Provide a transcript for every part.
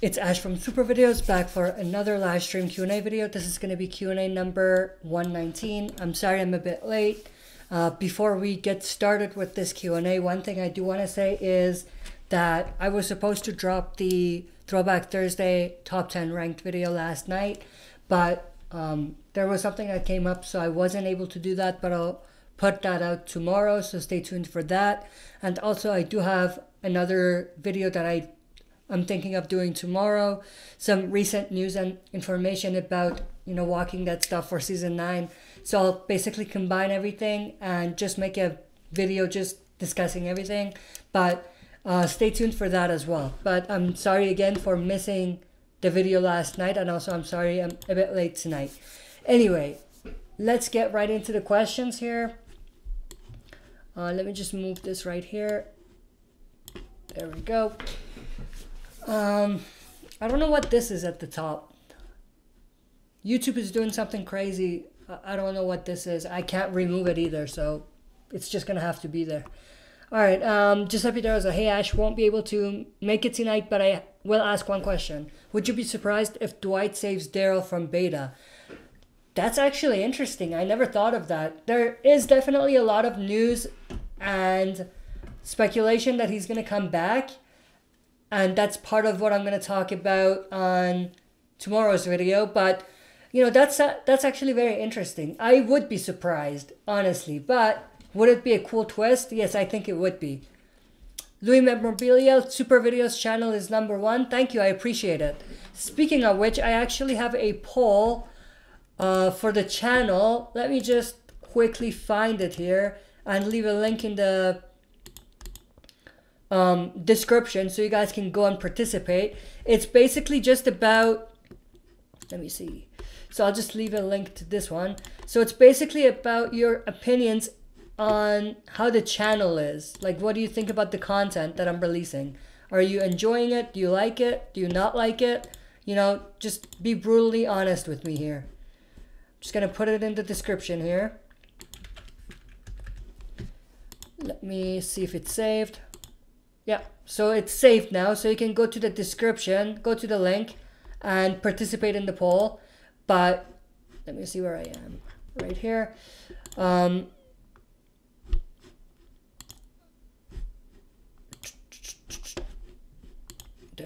It's Ash from SuperVideos back for another live stream Q&A video. This is going to be Q&A number 119. I'm sorry I'm a bit late. Before we get started with this Q&A, one thing I do want to say is that I was supposed to drop the Throwback Thursday Top 10 Ranked video last night, but there was something that came up, so I wasn't able to do that, but I'll put that out tomorrow, so stay tuned for that. And also I do have another video that I'm thinking of doing tomorrow, some recent news and information about, Walking Dead stuff for season 9. So I'll basically combine everything and just make a video just discussing everything. But stay tuned for that as well. But I'm sorry again for missing the video last night, and also I'm sorry I'm a bit late tonight. Anyway, let's get right into the questions here. Let me just move this right here. There we go. I don't know what this is at the top. YouTube is doing something crazy. I don't know what this is. I can't remove it either, so it's just gonna have to be there. All right, Giuseppe Daryl, hey Ash, won't be able to make it tonight, but I will ask one question. Would you be surprised if Dwight saves Daryl from Beta? That's actually interesting. I never thought of that. There is definitely a lot of news and speculation that he's gonna come back. And that's part of what I'm going to talk about on tomorrow's video. But, that's actually very interesting. I would be surprised, honestly. But would it be a cool twist? Yes, I think it would be. Louis Memorabilia, SuperVideos channel is #1. Thank you, I appreciate it. Speaking of which, I actually have a poll for the channel. Let me just quickly find it here and leave a link in the description so you guys can go and participate. It's basically just about, let me see, so I'll just leave a link to this one. So it's basically about your opinions on how the channel is. Like, what do you think about the content that I'm releasing? Are you enjoying it? Do you like it? Do you not like it? Just be brutally honest with me here. I'm just gonna put it in the description here. Let me see if it's saved. Yeah, so it's saved now, so you can go to the description, go to the link, and participate in the poll. But let me see where I am. Right here. There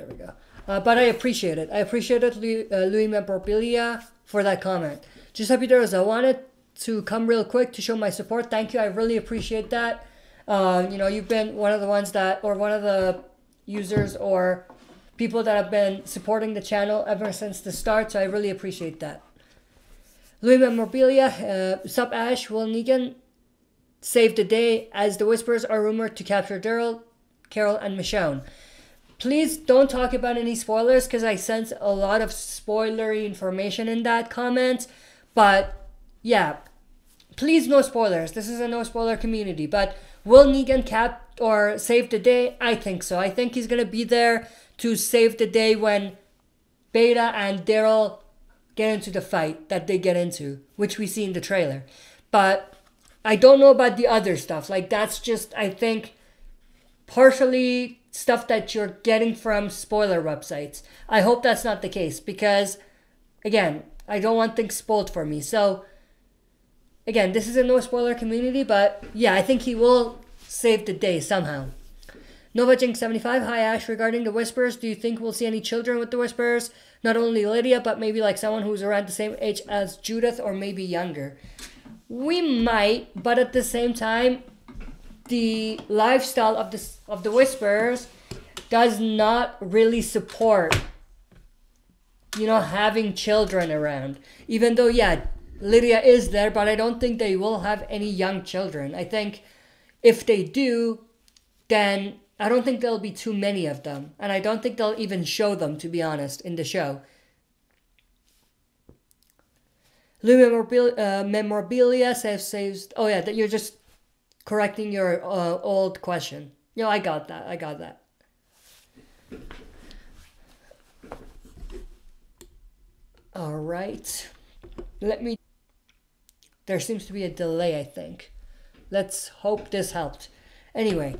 we go. But I appreciate it. I appreciate it, Louis Memorabilia, for that comment. Giuseppe Daryl, I wanted to come real quick to show my support. Thank you. I really appreciate that. You've been one of the ones that, or one of the users or people that have been supporting the channel ever since the start, so I really appreciate that. Louis Memorabilia, sup Ash, will Negan save the day as the Whispers are rumored to capture Daryl, Carol, and Michonne? Please don't talk about any spoilers, because I sense a lot of spoilery information in that comment, but yeah, please no spoilers. This is a no spoiler community, but will Negan cap or save the day? I think so. I think he's going to be there to save the day when Beta and Daryl get into the fight that they get into, which we see in the trailer. But I don't know about the other stuff. Like, that's just, I think, partially stuff that you're getting from spoiler websites. I hope that's not the case because, again, I don't want things spoiled for me. So, again, this is a no spoiler community, but yeah, I think he will save the day somehow. NovaJink75, hi Ash, regarding the Whispers, do you think we'll see any children with the Whispers? Not only Lydia, but maybe like someone who's around the same age as Judith or maybe younger. We might, but at the same time, the lifestyle of the Whispers does not really support, having children around. Even though, yeah, Lydia is there, but I don't think they will have any young children. I think if they do, then I don't think there'll be too many of them. And I don't think they'll even show them, to be honest, in the show. Louis Memorabilia saves... Oh yeah, that you're just correcting your old question. I got that. I got that. All right. There seems to be a delay, I think. Let's hope this helped. Anyway.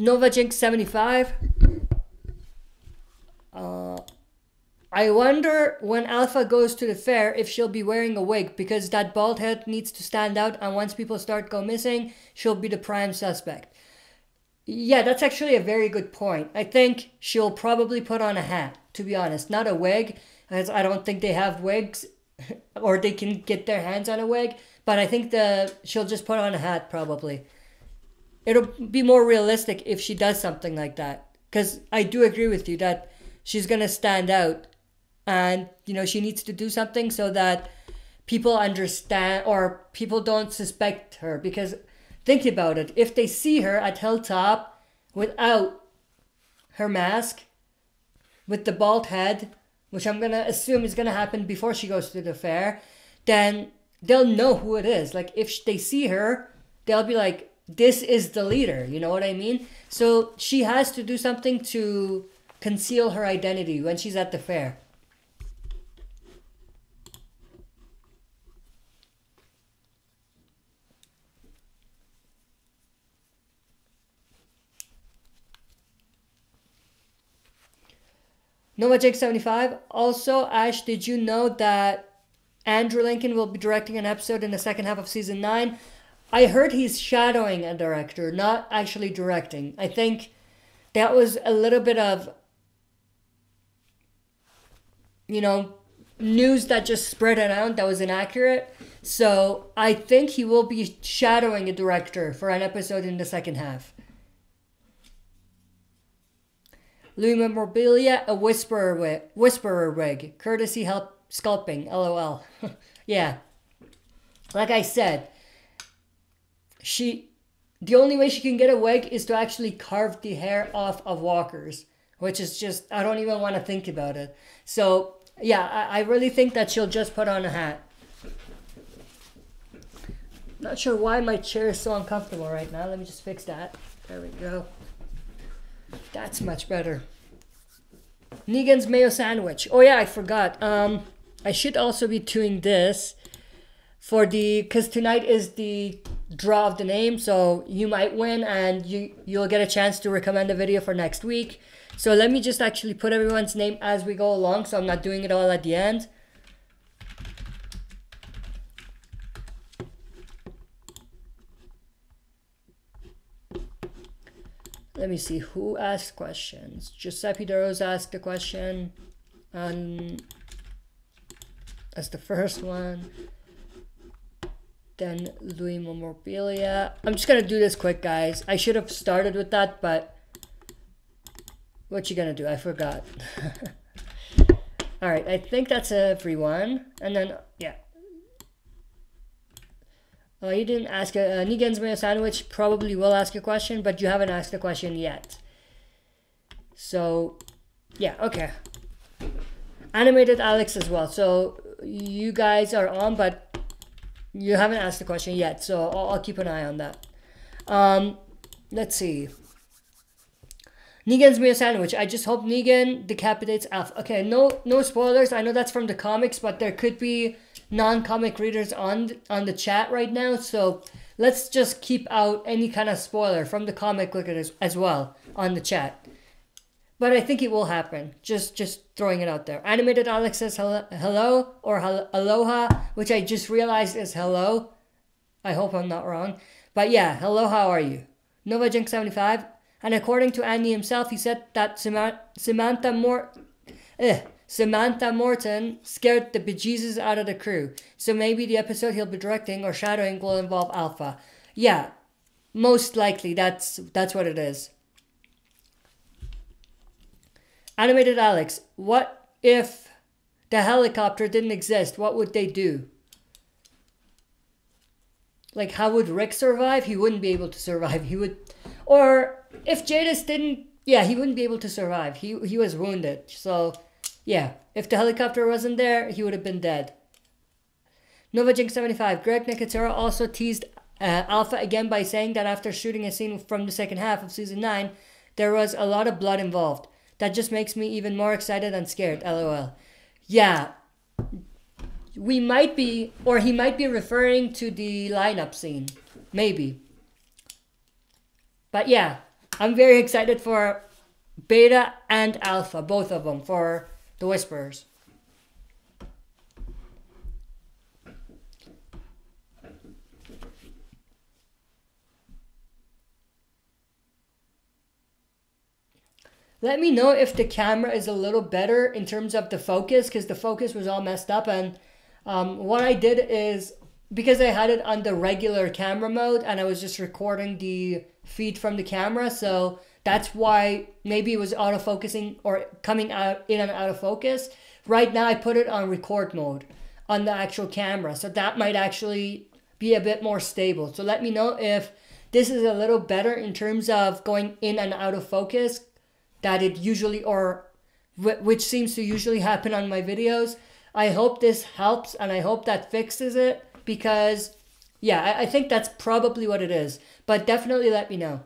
Nova Jinx 75. I wonder when Alpha goes to the fair if she'll be wearing a wig, because that bald head needs to stand out, and once people start go missing, she'll be the prime suspect. Yeah, that's actually a very good point. I think she'll probably put on a hat, to be honest. Not a wig, as I don't think they have wigs, or they can get their hands on a wig, but I think she'll just put on a hat, probably. It'll be more realistic if she does something like that, because I do agree with you that she's going to stand out. And, you know, she needs to do something so that people understand or people don't suspect her. Because think about it. If they see her at Hilltop without her mask, with the bald head, which I'm going to assume is going to happen before she goes to the fair, then they'll know who it is. Like, if they see her, they'll be like, this is the leader. You know what I mean? So she has to do something to conceal her identity when she's at the fair. Nova Jake 75. Also, Ash, did you know that Andrew Lincoln will be directing an episode in the second half of season 9? I heard he's shadowing a director, not actually directing. I think that was a little bit of, you know, news that just spread around that was inaccurate. So I think he will be shadowing a director for an episode in the second half. Louis Memorabilia, a whisperer wig. Courtesy help sculpting, LOL. Yeah. Like I said, the only way she can get a wig is to actually carve the hair off of walkers, which is just, I don't even want to think about it. So, yeah, I really think that she'll just put on a hat. Not sure why my chair is so uncomfortable right now. Let me just fix that. There we go. That's much better. Negan's mayo sandwich. Oh yeah, I forgot. I should also be doing this for because tonight is the draw of the name, so you might win and you'll get a chance to recommend a video for next week. So let me just actually put everyone's name as we go along, so I'm not doing it all at the end. Let me see who asked questions. Giuseppe Daros asked a question. That's the first one. Then Louis Memorabilia. I'm just gonna do this quick, guys. I should have started with that, but what you gonna do? I forgot. All right, I think that's everyone. And then yeah. You didn't ask Negan's mayo sandwich probably will ask a question, but you haven't asked a question yet. So, yeah, okay. Animated Alex as well. So, you guys are on, but you haven't asked a question yet. So, I'll keep an eye on that. Let's see. Negan's mayo sandwich. I just hope Negan decapitates Alpha. Okay, no spoilers. I know that's from the comics, but there could be non-comic readers on the chat right now, so let's just keep out any kind of spoiler from the comic book as well on the chat. But I think it will happen. Just throwing it out there. Animated Alex says hello or aloha, which I just realized is hello. I hope I'm not wrong. But yeah, hello, how are you? Nova Jink 75. And according to Andy himself, he said that Samantha Morton scared the bejesus out of the crew. So maybe the episode he'll be directing or shadowing will involve Alpha. Yeah, most likely that's what it is. Animated Alex, what if the helicopter didn't exist? What would they do? Like, how would Rick survive? He wouldn't be able to survive. He would, or if Jadis didn't, yeah, he wouldn't be able to survive. He was wounded, so. Yeah, if the helicopter wasn't there, he would have been dead. Nova Jink 75. Greg Nicotero also teased Alpha again by saying that after shooting a scene from the second half of season 9, there was a lot of blood involved. That just makes me even more excited and scared, LOL. Yeah, we might be, or he might be referring to the lineup scene. Maybe. But yeah, I'm very excited for Beta and Alpha, both of them, for the Whisperers. Let me know if the camera is a little better in terms of the focus, because the focus was all messed up. And what I did is, because I had it on the regular camera mode and I was just recording the feed from the camera, so that's why maybe it was autofocusing or coming out in and out of focus. Right now I put it on record mode on the actual camera, so that might actually be a bit more stable. So let me know if this is a little better in terms of going in and out of focus that it usually, or which seems to usually happen on my videos. I hope this helps and I hope that fixes it, because yeah, I think that's probably what it is, but definitely let me know.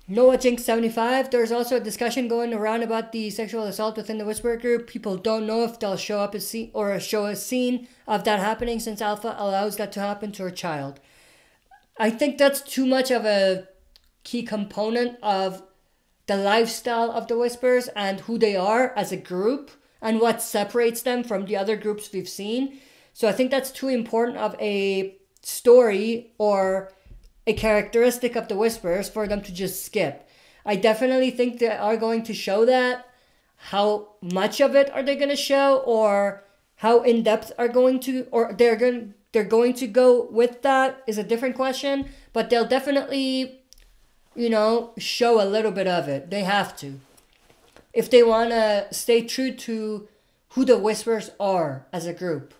Noah Jinx 75. There's also a discussion going around about the sexual assault within the Whisperer group. People don't know if they'll show up a scene or show a scene of that happening, since Alpha allows that to happen to her child. I think that's too much of a key component of the lifestyle of the Whisperers and who they are as a group and what separates them from the other groups we've seen. So I think that's too important of a story or a characteristic of the Whisperers for them to just skip. I definitely think they are going to show that. How much of it are they going to show, or how in depth are going to, or they're going to go with that is a different question, but they'll definitely, you know, show a little bit of it. They have to, if they want to stay true to who the Whisperers are as a group.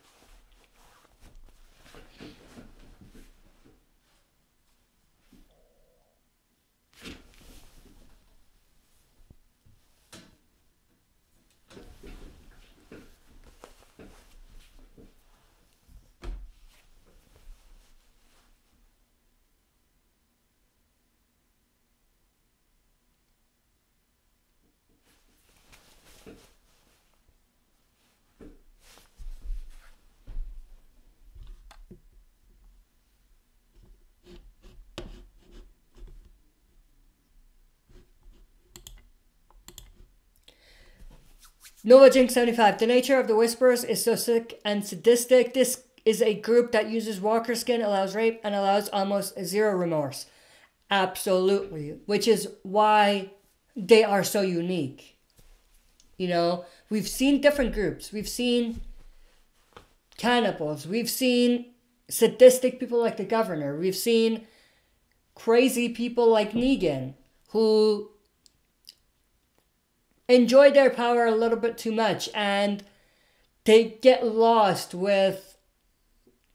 Nova Jinx 75. The nature of the Whisperers is so sick and sadistic. This is a group that uses walker skin, allows rape, and allows almost zero remorse. Absolutely. Which is why they are so unique. You know, we've seen different groups. We've seen cannibals. We've seen sadistic people like the governor. We've seen crazy people like Negan, who enjoy their power a little bit too much and they get lost with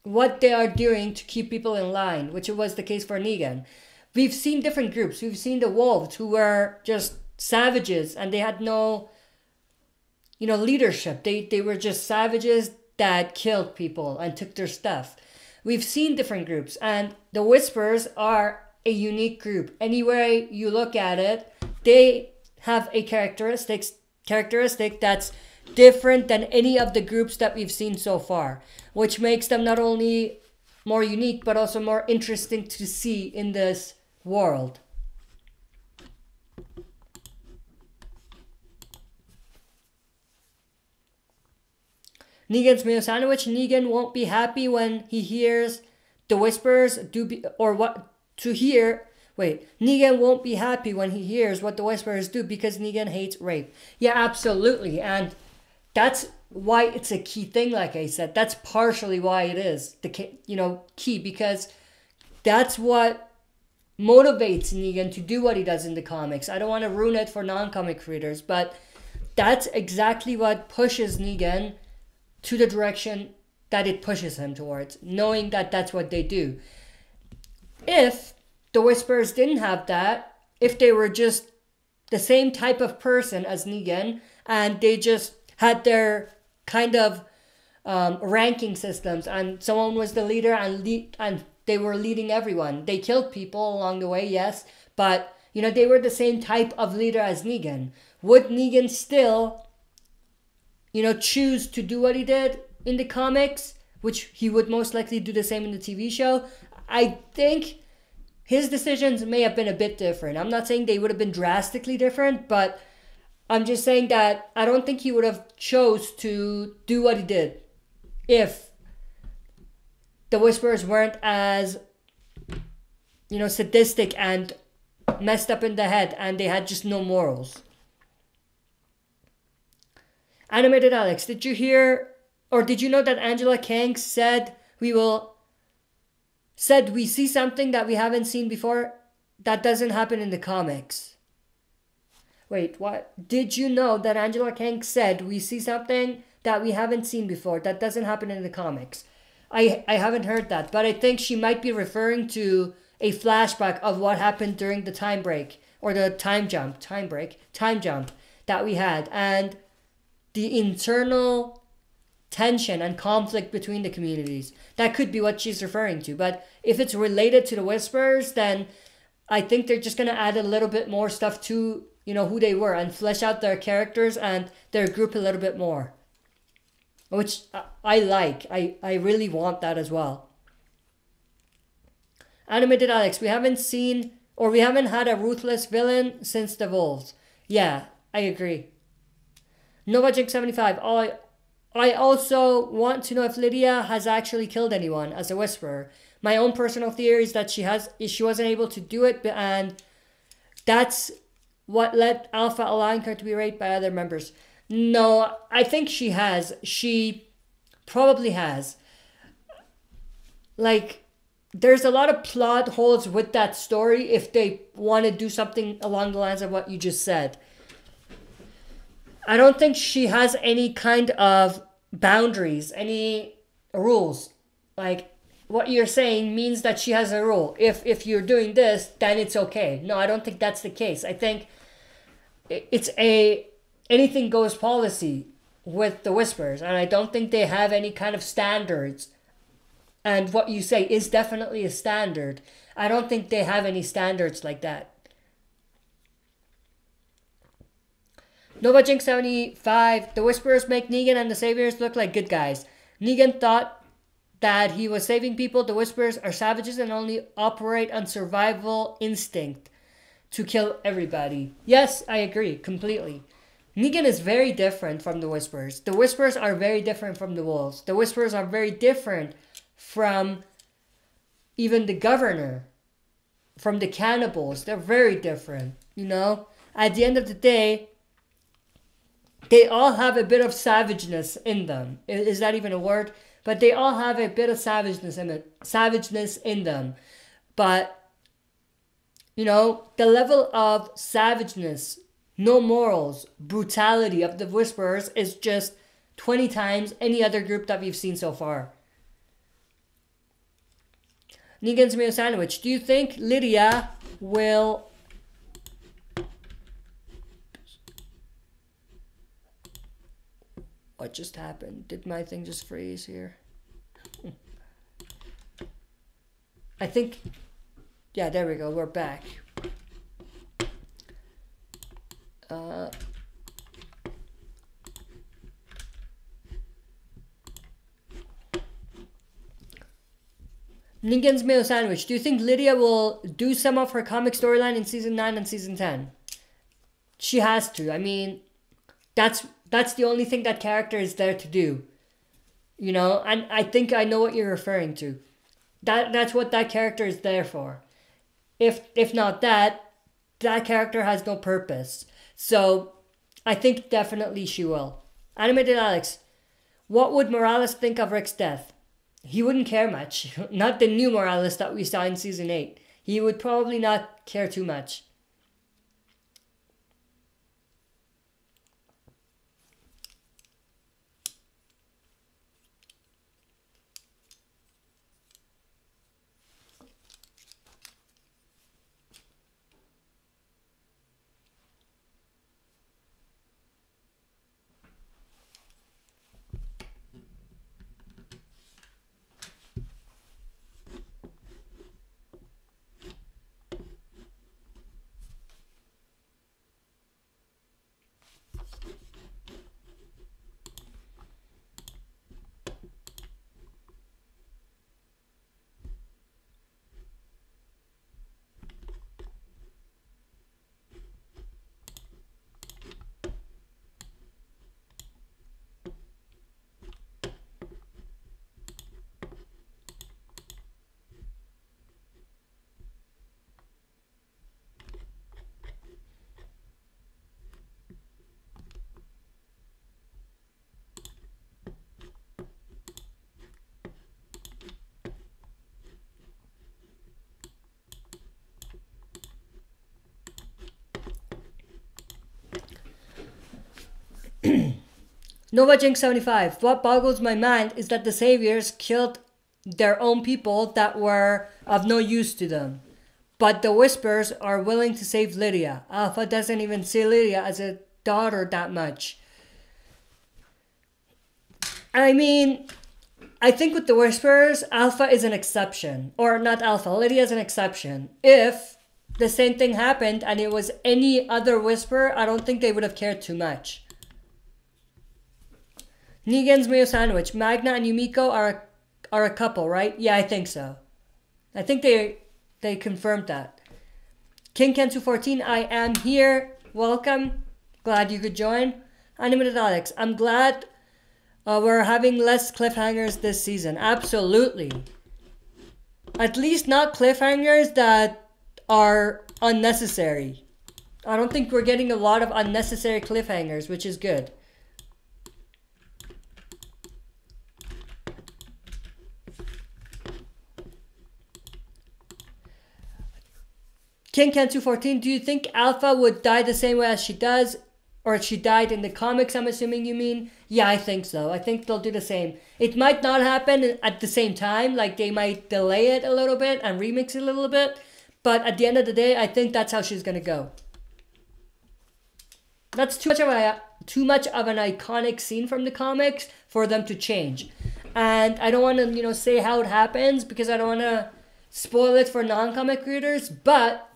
what they are doing to keep people in line, which was the case for Negan. We've seen different groups. We've seen the wolves, who were just savages and they had no, you know, leadership. They were just savages that killed people and took their stuff. We've seen different groups, and the Whisperers are a unique group. Anywhere you look at it, they have a characteristic that's different than any of the groups that we've seen so far, which makes them not only more unique but also more interesting to see in this world. Negan's meal sandwich. Negan won't be happy when he hears the Whisperers Negan won't be happy when he hears what the Whisperers do, because Negan hates rape. Yeah, absolutely. And that's why it's a key thing, like I said. That's partially why it is the key, because that's what motivates Negan to do what he does in the comics. I don't want to ruin it for non-comic readers, but that's exactly what pushes Negan to the direction that it pushes him towards, knowing that that's what they do. If the Whisperers didn't have that, if they were just the same type of person as Negan, and they just had their kind of ranking systems, and someone was the leader and they were leading everyone. They killed people along the way, yes, but they were the same type of leader as Negan. Would Negan still, choose to do what he did in the comics, which he would most likely do the same in the TV show? I think his decisions may have been a bit different. I'm not saying they would have been drastically different, but I'm just saying that I don't think he would have chose to do what he did if the Whisperers weren't as, sadistic and messed up in the head, and they had just no morals. Animated Alex, did you hear, or did you know that Angela Kang said we see something that we haven't seen before? That doesn't happen in the comics. Wait, what? Did you know that Angela Kang said we see something that we haven't seen before? That doesn't happen in the comics. I haven't heard that, but I think she might be referring to a flashback of what happened during the time break, or the time jump that we had, and the internal tension and conflict between the communities. That could be what she's referring to. But if it's related to the Whisperers, then I think they're just going to add a little bit more stuff to, who they were, and flesh out their characters and their group a little bit more. Which I like. I really want that as well. Animated Alex, we haven't had a ruthless villain since the Wolves. Yeah, I agree. NovaJink75, I also want to know if Lydia has actually killed anyone as a Whisperer. My own personal theory is that she wasn't able to do it, and that's what led Alpha allowing her to be raped by other members. No, I think she has. She probably has. Like, there's a lot of plot holes with that story if they want to do something along the lines of what you just said. I don't think she has any kind of boundaries, any rules. Like, what you're saying means that she has a rule. If you're doing this, then it's okay. No, I don't think that's the case. I think it's a anything goes policy with the Whisperers, and I don't think they have any kind of standards. And what you say is definitely a standard. I don't think they have any standards like that. NovaJink75, the Whisperers make Negan and the Saviors look like good guys. Negan thought that he was saving people. The Whisperers are savages and only operate on survival instinct to kill everybody. Yes, I agree completely. Negan is very different from the Whisperers. The Whisperers are very different from the Wolves. The Whisperers are very different from even the Governor, from the Cannibals. They're very different, At the end of the day, they all have a bit of savageness in them. Is that even a word? But they all have a bit of savageness in them. But, the level of savageness, no morals, brutality of the Whisperers is just 20 times any other group that we've seen so far. Negan's Mayo Sandwich, do you think Lydia will... What just happened? Did my thing just freeze here? I think... Yeah, there we go. We're back. Negan's Mayo Sandwich. Do you think Lydia will do some of her comic storyline in Season 9 and Season 10? She has to. I mean, that's the only thing that character is there to do. And I think I know what you're referring to. That's what that character is there for. If not that character has no purpose. So, I think definitely she will. Animated Alex, What would Morales think of Rick's death? He wouldn't care much. Not the new Morales that we saw in season 8. He would probably not care too much. NovaJinx75. What boggles my mind is that the Saviors killed their own people that were of no use to them. But the Whispers are willing to save Lydia. Alpha doesn't even see Lydia as a daughter that much. I mean, I think with the Whispers, Alpha is an exception. Or not Alpha, Lydia is an exception. If the same thing happened and it was any other Whisper, I don't think they would have cared too much. Negan's Mayo Sandwich. Magna and Yumiko are a couple, right? Yeah, I think so. I think they confirmed that. King Kensu14, I am here. Welcome. Glad you could join. Animated Alex, I'm glad we're having less cliffhangers this season. Absolutely. At least not cliffhangers that are unnecessary. I don't think we're getting a lot of unnecessary cliffhangers, which is good. King Ken214, do you think Alpha would die the same way as she does? Or she died in the comics, I'm assuming you mean? Yeah, I think so. I think they'll do the same. It might not happen at the same time. Like, they might delay it a little bit and remix it a little bit. But at the end of the day, I think that's how she's going to go. That's too much of an iconic scene from the comics for them to change. And I don't want to, say how it happens because I don't want to spoil it for non-comic readers. But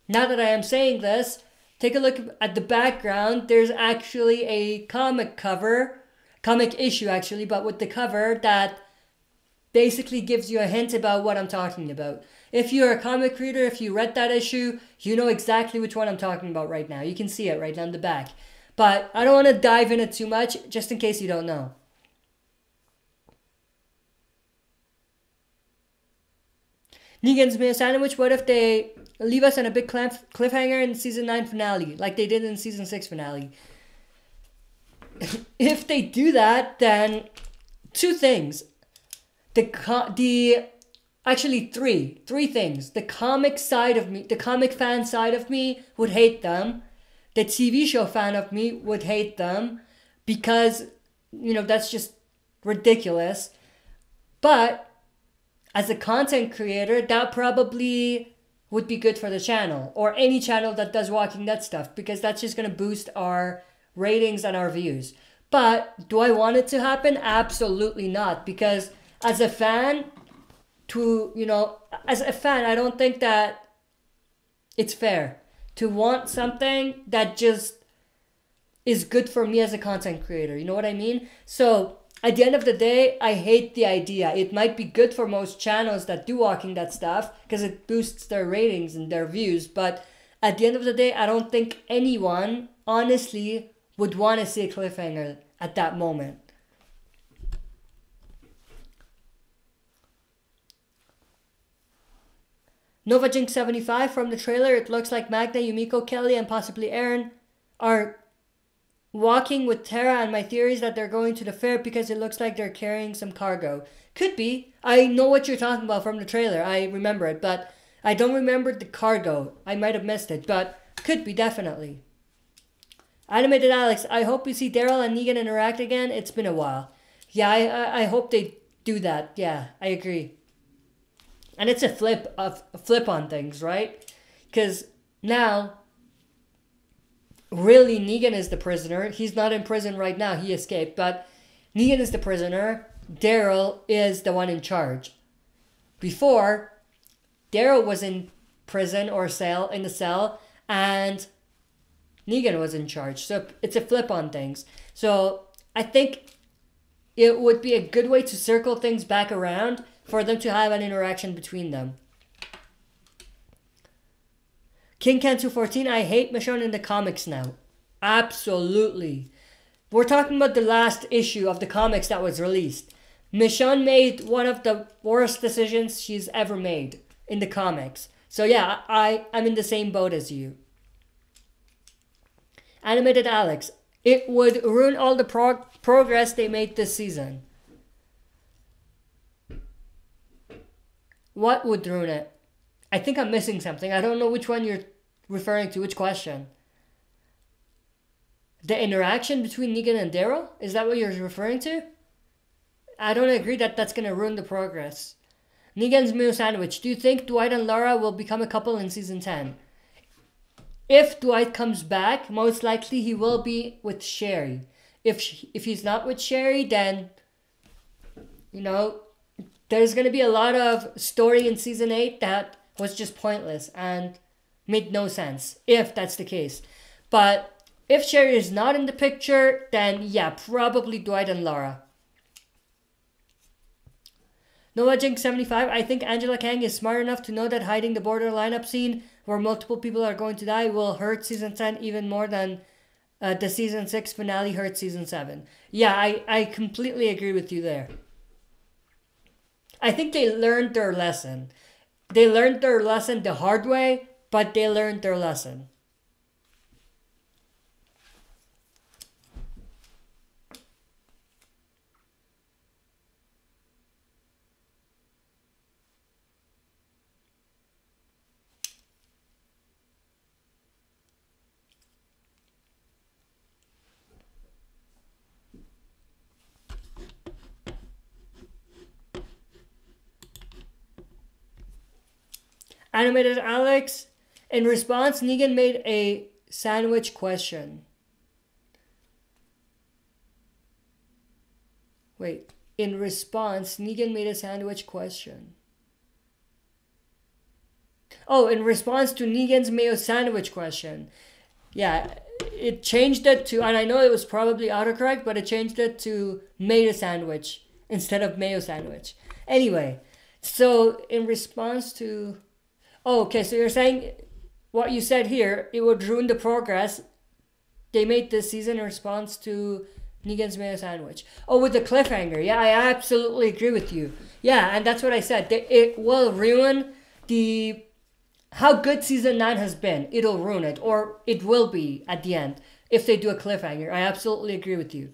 now that I am saying this, take a look at the background. There's actually a comic issue actually, but with the cover that basically gives you a hint about what I'm talking about. If you're a comic reader, if you read that issue, you know exactly which one I'm talking about right now. You can see it right down the back. But I don't want to dive in it too much, just in case you don't know. Negan's Mayo Sandwich, what if they leave us on a big cliffhanger in season 9 finale, like they did in season 6 finale? If they do that, then two things. Actually three things. The comic side of me, the comic fan side of me would hate them. The TV show fan of me would hate them because, that's just ridiculous. But as a content creator, that probably would be good for the channel or any channel that does Walking Dead stuff because that's just going to boost our ratings and our views. But do I want it to happen? Absolutely not, because as a fan, I don't think that it's fair to want something that just is good for me as a content creator. You know what I mean? So at the end of the day, I hate the idea. It might be good for most channels that do Walking Dead stuff because it boosts their ratings and their views. But at the end of the day, I don't think anyone, honestly, would want to see a cliffhanger at that moment. NovaJinx75, from the trailer, it looks like Magna, Yumiko, Kelly, and possibly Aaron are walking with Tara, and my theory is that they're going to the fair because it looks like they're carrying some cargo. Could be. I know what you're talking about from the trailer. I remember it, but I don't remember the cargo. I might have missed it, but could be, definitely. Animated Alex, I hope we see Daryl and Negan interact again. It's been a while. Yeah, I hope they do that. Yeah, I agree. And it's a flip on things, right? Because now, really, Negan is the prisoner. He's not in prison right now. He escaped, but Negan is the prisoner. Daryl is the one in charge. Before, Daryl was in prison or in the cell, and Negan was in charge. So it's a flip on things. So I think it would be a good way to circle things back around for them to have an interaction between them. King Ken 214, I hate Michonne in the comics now. Absolutely. We're talking about the last issue of the comics that was released. Michonne made one of the worst decisions she's ever made in the comics. So yeah, I'm in the same boat as you. Animated Alex, it would ruin all the progress they made this season. What would ruin it? I think I'm missing something. I don't know which one you're referring to, which question. The interaction between Negan and Daryl? Is that what you're referring to? I don't agree that that's going to ruin the progress. Negan's meal sandwich. Do you think Dwight and Lara will become a couple in season 10? If Dwight comes back, most likely he will be with Sherry. If he's not with Sherry, then, you know, there's going to be a lot of story in season 8 that was just pointless and made no sense, if that's the case. But if Sherry is not in the picture, then yeah, probably Dwight and Lara. Noah Jink 75, I think Angela Kang is smart enough to know that hiding the border lineup scene where multiple people are going to die will hurt season 10 even more than the season 6 finale hurt season 7. Yeah, I completely agree with you there. I think they learned their lesson. They learned their lesson the hard way, but they learned their lesson. Animated Alex, in response, Negan made a sandwich question. Wait, in response, Negan made a sandwich question. Oh, in response to Negan's mayo sandwich question. Yeah, it changed it to, and I know it was probably autocorrect, but it changed it to made a sandwich instead of mayo sandwich. Anyway, so in response to... Oh, okay, so you're saying what you said here, it would ruin the progress they made this season in response to Negan's mayo sandwich. Oh, with the cliffhanger. Yeah, I absolutely agree with you. Yeah, and that's what I said. It will ruin how good season 9 has been. It'll ruin it, or it will be at the end if they do a cliffhanger. I absolutely agree with you.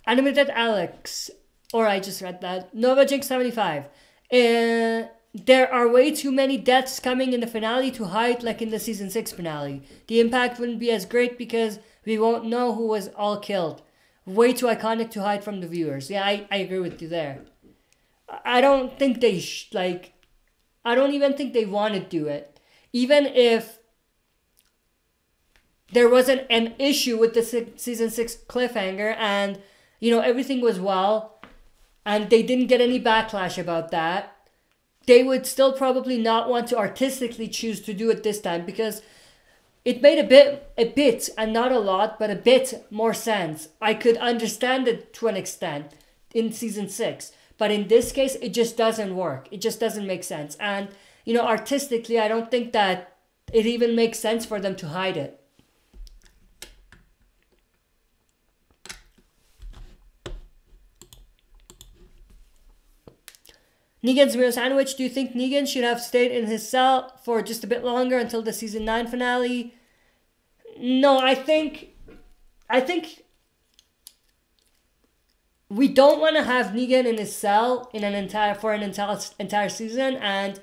Animated Alex... Or I just read that. NovaJink75. There are way too many deaths coming in the finale to hide like in the season 6 finale. The impact wouldn't be as great because we won't know who was all killed. Way too iconic to hide from the viewers. Yeah, I agree with you there. I don't think they I don't even think they want to do it. Even if there wasn't an issue with the season 6 cliffhanger and, you know, everything was well... and they didn't get any backlash about that, they would still probably not want to artistically choose to do it this time because it made a bit, and not a lot, but a bit more sense. I could understand it to an extent in season 6, but in this case, it just doesn't work. It just doesn't make sense. And, you know, artistically, I don't think that it even makes sense for them to hide it. Negan's meal sandwich. Do you think Negan should have stayed in his cell for just a bit longer until the season 9 finale? No, I think we don't want to have Negan in his cell in an entire season and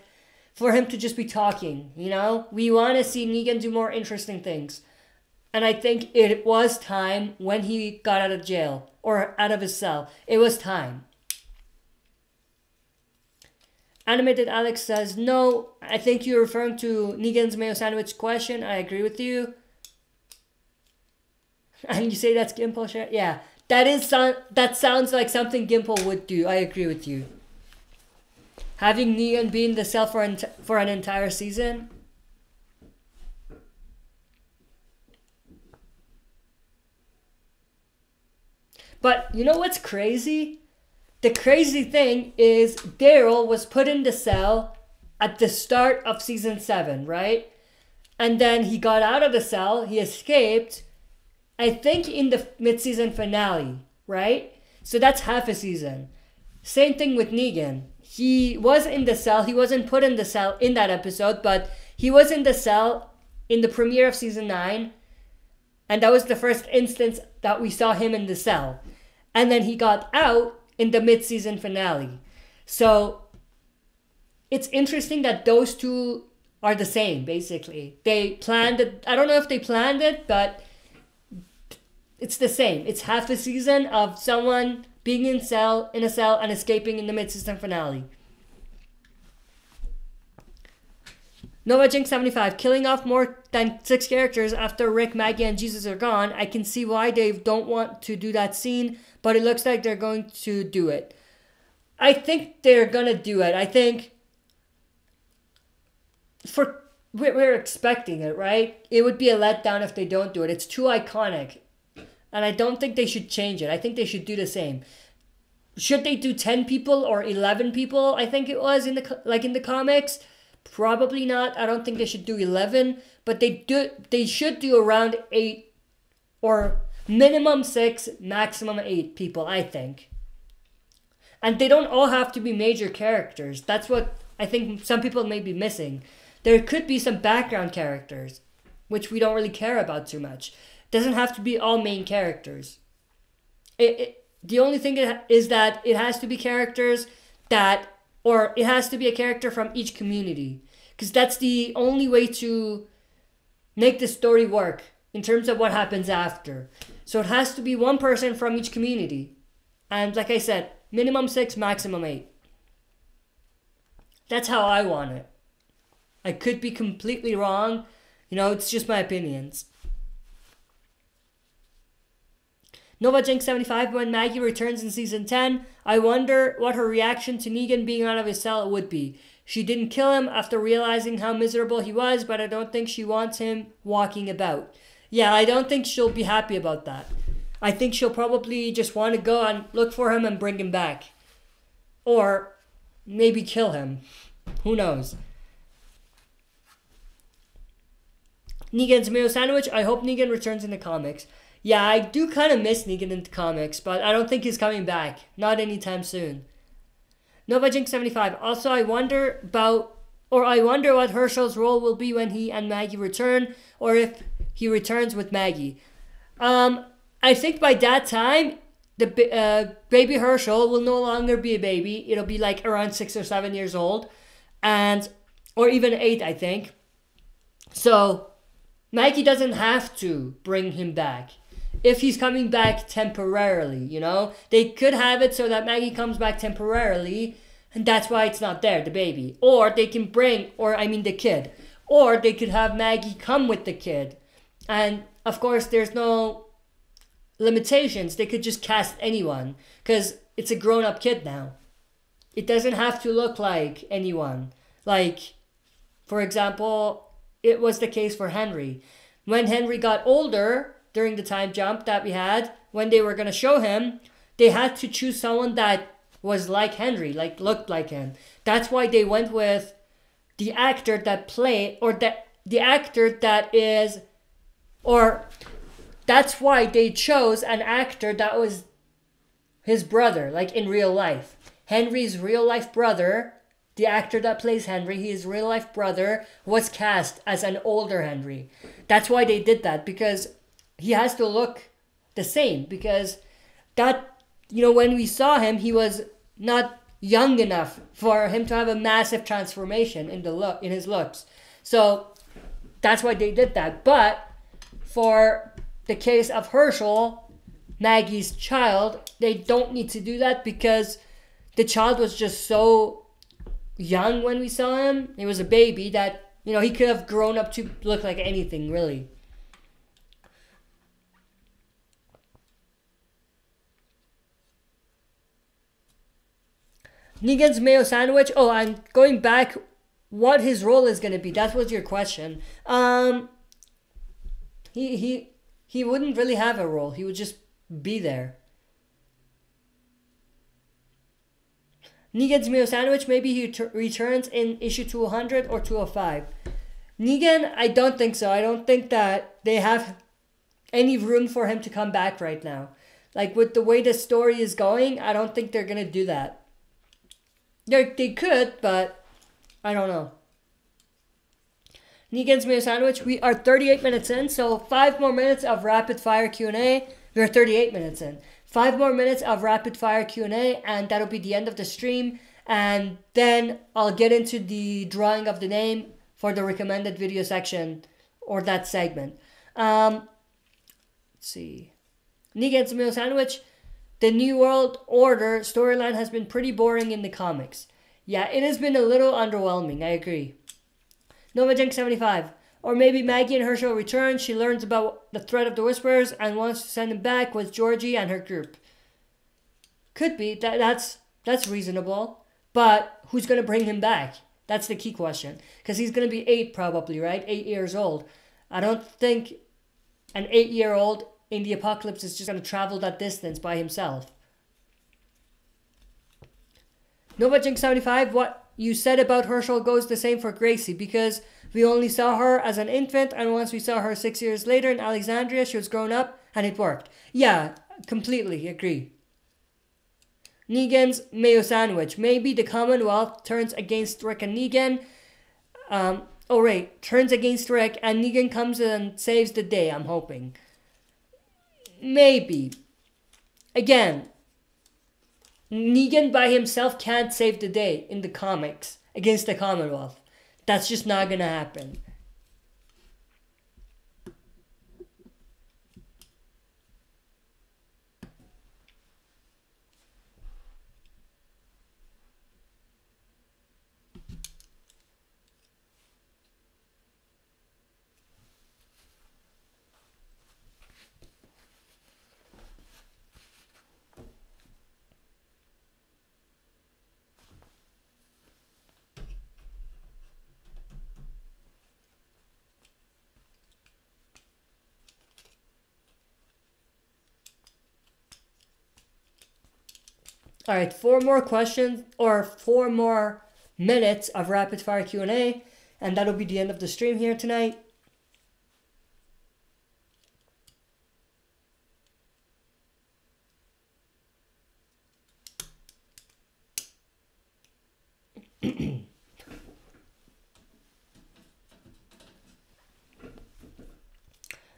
for him to just be talking, you know? We want to see Negan do more interesting things. And I think it was time when he got out of jail or out of his cell. It was time. Animated Alex says, no, I think you're referring to Negan's mayo sandwich question. I agree with you. And you say that's Gimple share? Yeah, that sounds like something Gimple would do. I agree with you. Having Negan be in the cell for an entire season. But you know what's crazy? The crazy thing is Daryl was put in the cell at the start of season 7, right? And then he got out of the cell, he escaped, I think in the mid-season finale, right? So that's half a season. Same thing with Negan. He was in the cell, he wasn't put in the cell in that episode, but he was in the cell in the premiere of season 9. And that was the first instance that we saw him in the cell. And then he got out in the mid-season finale. So it's interesting that those two are the same, basically. They planned it. I don't know if they planned it, but it's the same. It's half a season of someone being in a cell and escaping in the mid-season finale. Nova Jinx 75, killing off more than 6 characters after Rick, Maggie, and Jesus are gone. I can see why they don't want to do that scene, but it looks like they're going to do it. I think they're going to do it. I think we're expecting it, right? It would be a letdown if they don't do it. It's too iconic. And I don't think they should change it. I think they should do the same. Should they do 10 people or 11 people? I think it was in the comics. Probably not. I don't think they should do 11, but they should do around 8 or minimum 6, maximum 8 people, I think. And they don't all have to be major characters. That's what I think some people may be missing. There could be some background characters, which we don't really care about too much. Doesn't have to be all main characters. The only thing is that it has to be characters or it has to be a character from each community. Because that's the only way to make the story work in terms of what happens after. So it has to be one person from each community. And like I said, minimum 6, maximum 8. That's how I want it. I could be completely wrong. You know, it's just my opinions. Nova Jinx 75, when Maggie returns in season 10, I wonder what her reaction to Negan being out of his cell would be. She didn't kill him after realizing how miserable he was, but I don't think she wants him walking about. Yeah, I don't think she'll be happy about that. I think she'll probably just want to go and look for him and bring him back. Or maybe kill him. Who knows? Negan's meal sandwich. I hope Negan returns in the comics. Yeah, I do kind of miss Negan in the comics, but I don't think he's coming back. Not anytime soon. Nova Jinx 75. Also, I wonder what Herschel's role will be when he and Maggie return, or if he returns with Maggie. I think by that time, the baby Herschel will no longer be a baby. It'll be like around 6 or 7 years old, or even 8, I think. So Maggie doesn't have to bring him back. If he's coming back temporarily, you know? They could have it so that Maggie comes back temporarily, and that's why it's not there, the baby. Or they can the kid. Or they could have Maggie come with the kid. And, of course, there's no limitations. They could just cast anyone, because it's a grown-up kid now. It doesn't have to look like anyone. Like, for example, it was the case for Henry. When Henry got older, during the time jump that we had, when they were going to show him, they had to choose someone that was like Henry, like looked like him. That's why they went with the actor that played, or the actor that is, or that's why they chose an actor that was his brother, like in real life. Henry's real-life brother, the actor that plays Henry, his real-life brother, was cast as an older Henry. That's why they did that, because he has to look the same. Because that, when we saw him, he was not young enough for him to have a massive transformation in his looks. So that's why they did that. But for the case of Herschel, Maggie's child, they don't need to do that because the child was just so young when we saw him. He was a baby that, he could have grown up to look like anything, really. Negan's mayo sandwich. Oh, I'm going back. What his role is going to be. That was your question. He wouldn't really have a role. He would just be there. Negan's mayo sandwich. Maybe he returns in issue 200 or 205. Negan, I don't think so. I don't think that they have any room for him to come back right now. Like, with the way the story is going, I don't think they're going to do that. They could, but I don't know. Negan's mayo sandwich. We are 38 minutes in, so 5 more minutes of rapid fire Q&A. We're 38 minutes in. 5 more minutes of rapid fire Q&A, and that'll be the end of the stream. And then I'll get into the drawing of the name for the recommended video section, or that segment. Let's see. Negan's mayo sandwich. The New World Order storyline has been pretty boring in the comics. Yeah, it has been a little underwhelming, I agree. NovaJunk75. Or maybe Maggie and Herschel return. She learns about the threat of the Whisperers and wants to send him back with Georgie and her group. Could be. That's reasonable. But who's going to bring him back? That's the key question. Because he's going to be 8 probably, right? 8 years old. I don't think an 8-year-old in the apocalypse is just going to travel that distance by himself. NovaJink75, what you said about Herschel goes the same for Gracie, because we only saw her as an infant, and once we saw her 6 years later in Alexandria, she was grown up, and it worked. Yeah, completely agree. Negan's mayo sandwich. Maybe the Commonwealth turns against Rick and Negan. Turns against Rick, and Negan comes and saves the day, I'm hoping. Maybe. Again, Negan by himself can't save the day in the comics against the Commonwealth. That's just not gonna happen. All right, 4 more questions or 4 more minutes of rapid fire Q&A, and that'll be the end of the stream here tonight.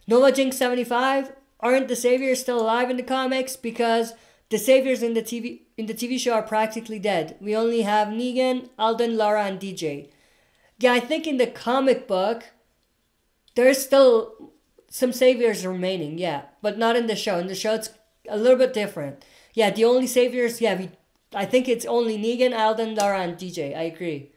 NovaJink75, aren't the Saviors still alive in the comics? Because the Saviors in the TV show are practically dead. We only have Negan, Alden, Lara, and DJ. Yeah, I think in the comic book, there's still some Saviors remaining, yeah. But not in the show. In the show, it's a little bit different. Yeah, the only Saviors, yeah, I think it's only Negan, Alden, Lara, and DJ. I agree.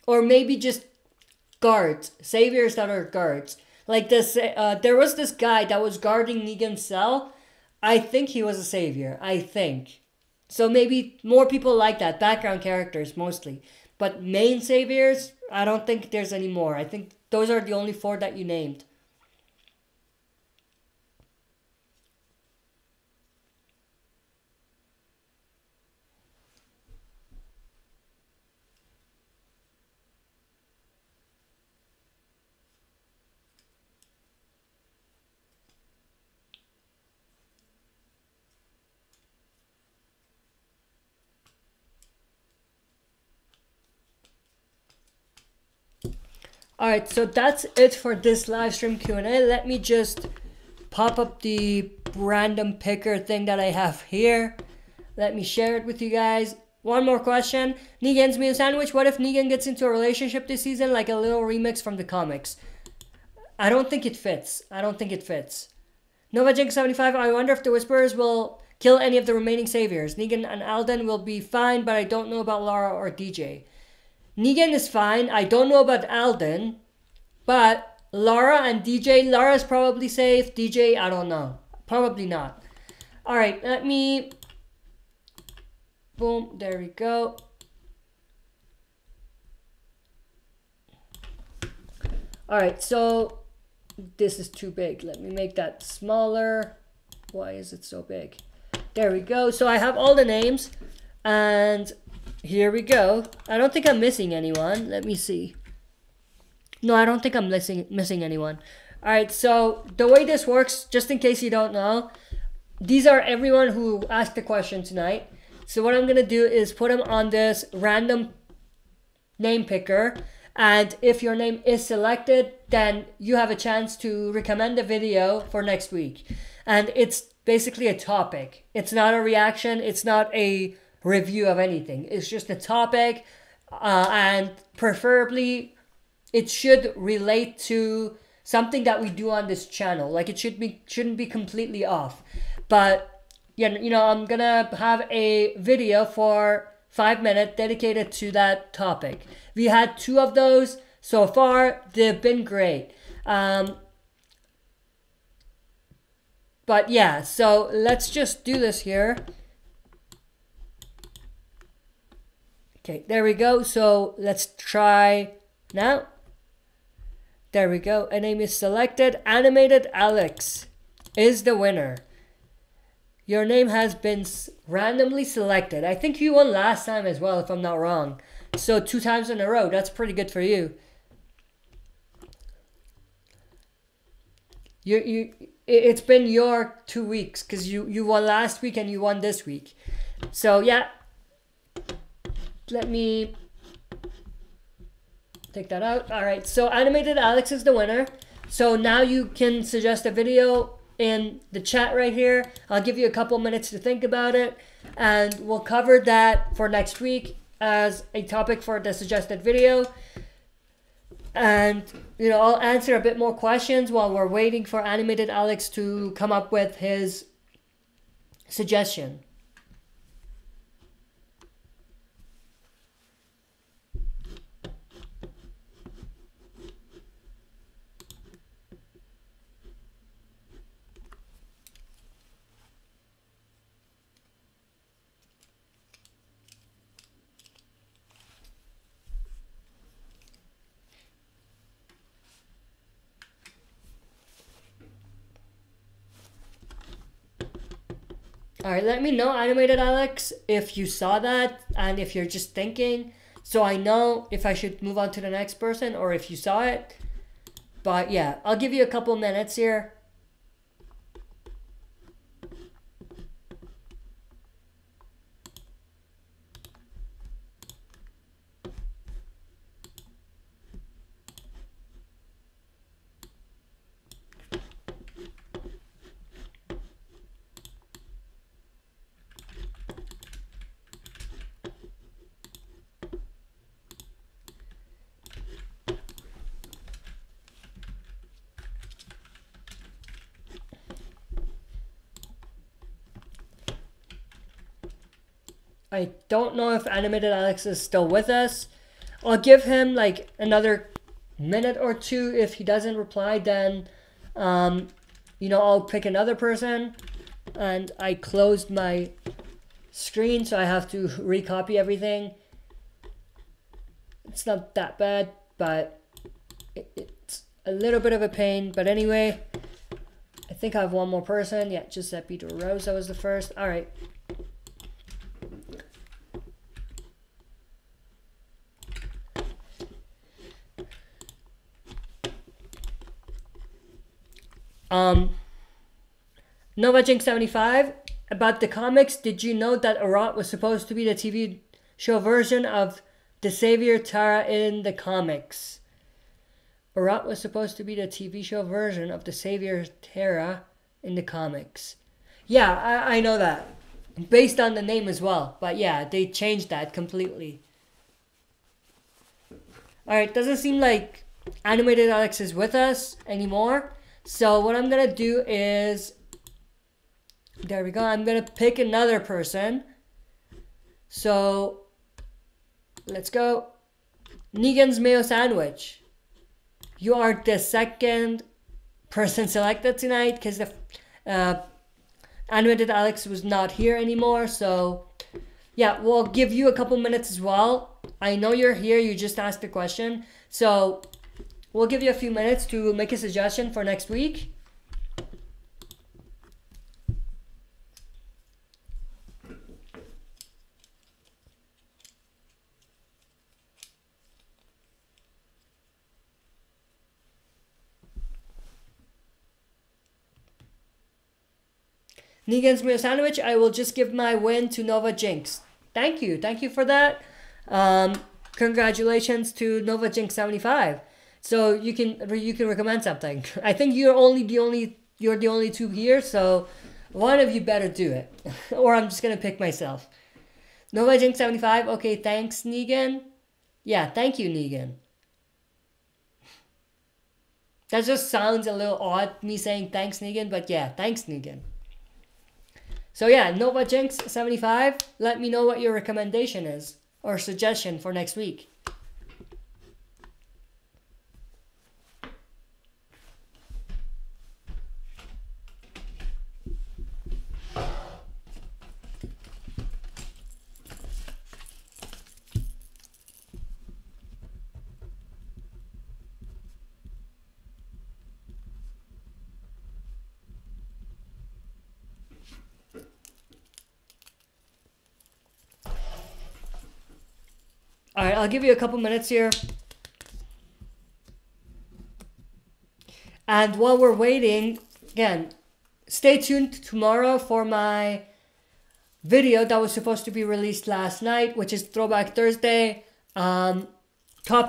Or maybe just guards, saviors that are guards. Like this, there was this guy that was guarding Negan's cell. I think he was a savior. I think. So maybe more people like that, background characters mostly. But main saviors, I don't think there's any more. I think those are the only 4 that you named. Alright, so that's it for this live stream Q&A. Let me just pop up the random picker thing that I have here. Let me share it with you guys. One more question. Negan's meal sandwich. What if Negan gets into a relationship this season, like a little remix from the comics? I don't think it fits. I don't think it fits. NovaJink75. I wonder if the Whisperers will kill any of the remaining saviors. Negan and Alden will be fine, but I don't know about Lara or DJ. Negan is fine. I don't know about Alden, but Lara and DJ. Lara's probably safe. DJ, I don't know. Probably not. All right, let me... Boom, there we go. All right, so this is too big. Let me make that smaller. Why is it so big? There we go. So I have all the names, and here we go. I don't think I'm missing anyone. Let me see. No, I don't think I'm missing anyone. All right, so the way this works, just in case you don't know, these are everyone who asked the question tonight. So what I'm going to do is put them on this random name picker. And if your name is selected, then you have a chance to recommend a video for next week. And it's basically a topic. It's not a reaction. It's not a review of anything. It's just a topic. And preferably, it should relate to something that we do on this channel. Like it shouldn't be completely off. But yeah, you know, I'm gonna have a video for 5 minutes dedicated to that topic. We had 2 of those so far. They've been great. But yeah, so let's just do this here. Okay, there we go. So let's try now. There we go. A name is selected. Animated Alex is the winner. Your name has been randomly selected. I think you won last time as well, if I'm not wrong. So 2 times in a row. That's pretty good for you. It's been your 2 weeks because you won last week and you won this week. So yeah. Let me take that out. All right. So Animated Alex is the winner. So now you can suggest a video in the chat right here. I'll give you a couple minutes to think about it, and we'll cover that for next week as a topic for the suggested video. And you know, I'll answer a bit more questions while we're waiting for Animated Alex to come up with his suggestion. All right, let me know, Animated Alex, if you saw that and if you're just thinking, so I know if I should move on to the next person or if you saw it. But yeah, I'll give you a couple minutes here. I don't know if Animated Alex is still with us. I'll give him like another minute or 2. If he doesn't reply, then you know, I'll pick another person. And I closed my screen, so I have to recopy everything. It's not that bad, but it's a little bit of a pain. But anyway, I think I have one more person. Yeah, Giuseppe De Rosa was the first. All right. NovaJink75, about the comics, did you know that Arat was supposed to be the TV show version of the Savior Tara in the comics? Urat was supposed to be the TV show version of the Savior Terra in the comics. Yeah, I know that. Based on the name as well. But yeah, they changed that completely. Alright, doesn't seem like Animated Alex is with us anymore. So what I'm going to do is... There we go. I'm going to pick another person. So, let's go. Negan's Mayo Sandwich. You are the second person selected tonight because the Animated Alex was not here anymore. So, yeah, we'll give you a couple minutes as well. I know you're here. You just asked the question. So, we'll give you a few minutes to make a suggestion for next week. Negan's Meal Sandwich, I will just give my win to Nova Jinx. Thank you. Thank you for that. Congratulations to Nova Jinx 75. So you can recommend something. I think you're the only two here, so one of you better do it. Or I'm just gonna pick myself. Nova Jinx 75, okay, thanks Negan. Yeah, thank you, Negan. That just sounds a little odd, me saying thanks Negan, but yeah, thanks Negan. So yeah, Nova Jinx 75, let me know what your recommendation is or suggestion for next week. Alright, I'll give you a couple minutes here. And while we're waiting, again, stay tuned tomorrow for my video that was supposed to be released last night, which is Throwback Thursday. Top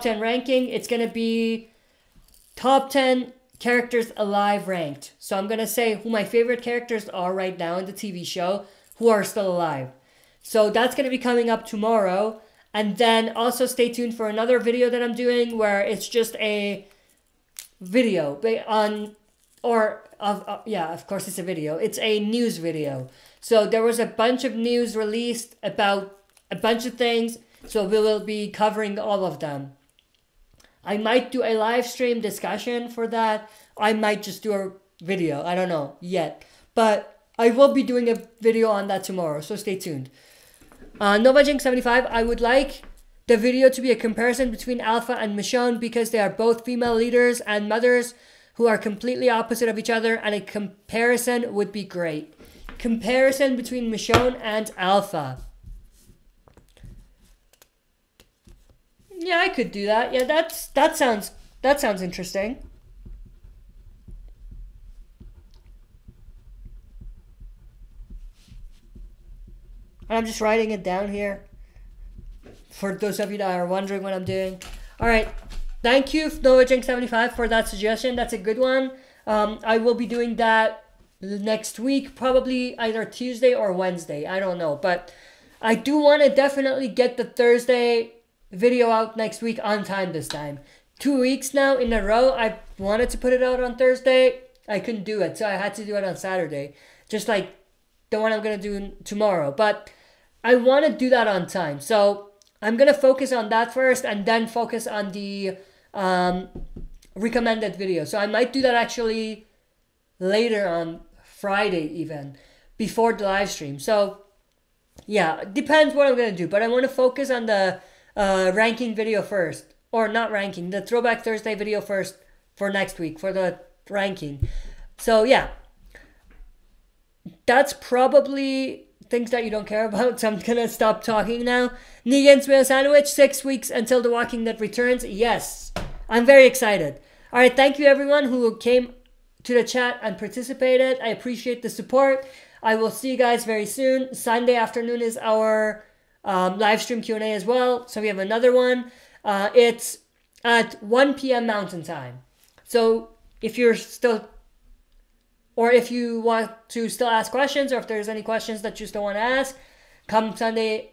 10 ranking. It's going to be top 10 characters alive ranked. So I'm going to say who my favorite characters are right now in the TV show who are still alive. So that's going to be coming up tomorrow. And then also stay tuned for another video that I'm doing where it's just a video on, or yeah, of course it's a video. It's a news video. So there was a bunch of news released about a bunch of things. So we will be covering all of them. I might do a live stream discussion for that. I might just do a video. I don't know yet. But I will be doing a video on that tomorrow. So stay tuned. Nova Jinx 75, I would like the video to be a comparison between Alpha and Michonne because they are both female leaders and mothers who are completely opposite of each other, and a comparison would be great. Comparison between Michonne and Alpha. Yeah, I could do that. Yeah, that sounds interesting. I'm just writing it down here for those of you that are wondering what I'm doing. All right. Thank you, NovaJinx75, for that suggestion. That's a good one. I will be doing that next week, probably either Tuesday or Wednesday. I don't know. But I do want to definitely get the Thursday video out next week on time this time. 2 weeks now in a row, I wanted to put it out on Thursday. I couldn't do it, so I had to do it on Saturday. Just like the one I'm going to do tomorrow. But I want to do that on time. So I'm going to focus on that first and then focus on the recommended video. So I might do that actually later on Friday even, before the live stream. So yeah, it depends what I'm going to do. But I want to focus on the ranking video first. Or not ranking, the Throwback Thursday video first for next week, for the ranking. So yeah, that's probably things that you don't care about, so I'm gonna stop talking now. Negan's Meal Sandwich, 6 weeks until The Walking Dead returns. Yes, I'm very excited. All right, thank you everyone who came to the chat and participated. I appreciate the support. I will see you guys very soon. Sunday afternoon is our live stream Q&A as well, so we have another one. It's at 1 p.m. Mountain Time. So if you're still, or if you want to still ask questions, or if there's any questions that you still want to ask, come Sunday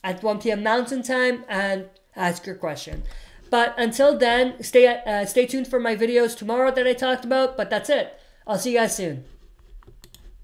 at 1 p.m. Mountain Time and ask your question. But until then, stay tuned for my videos tomorrow that I talked about. But that's it. I'll see you guys soon.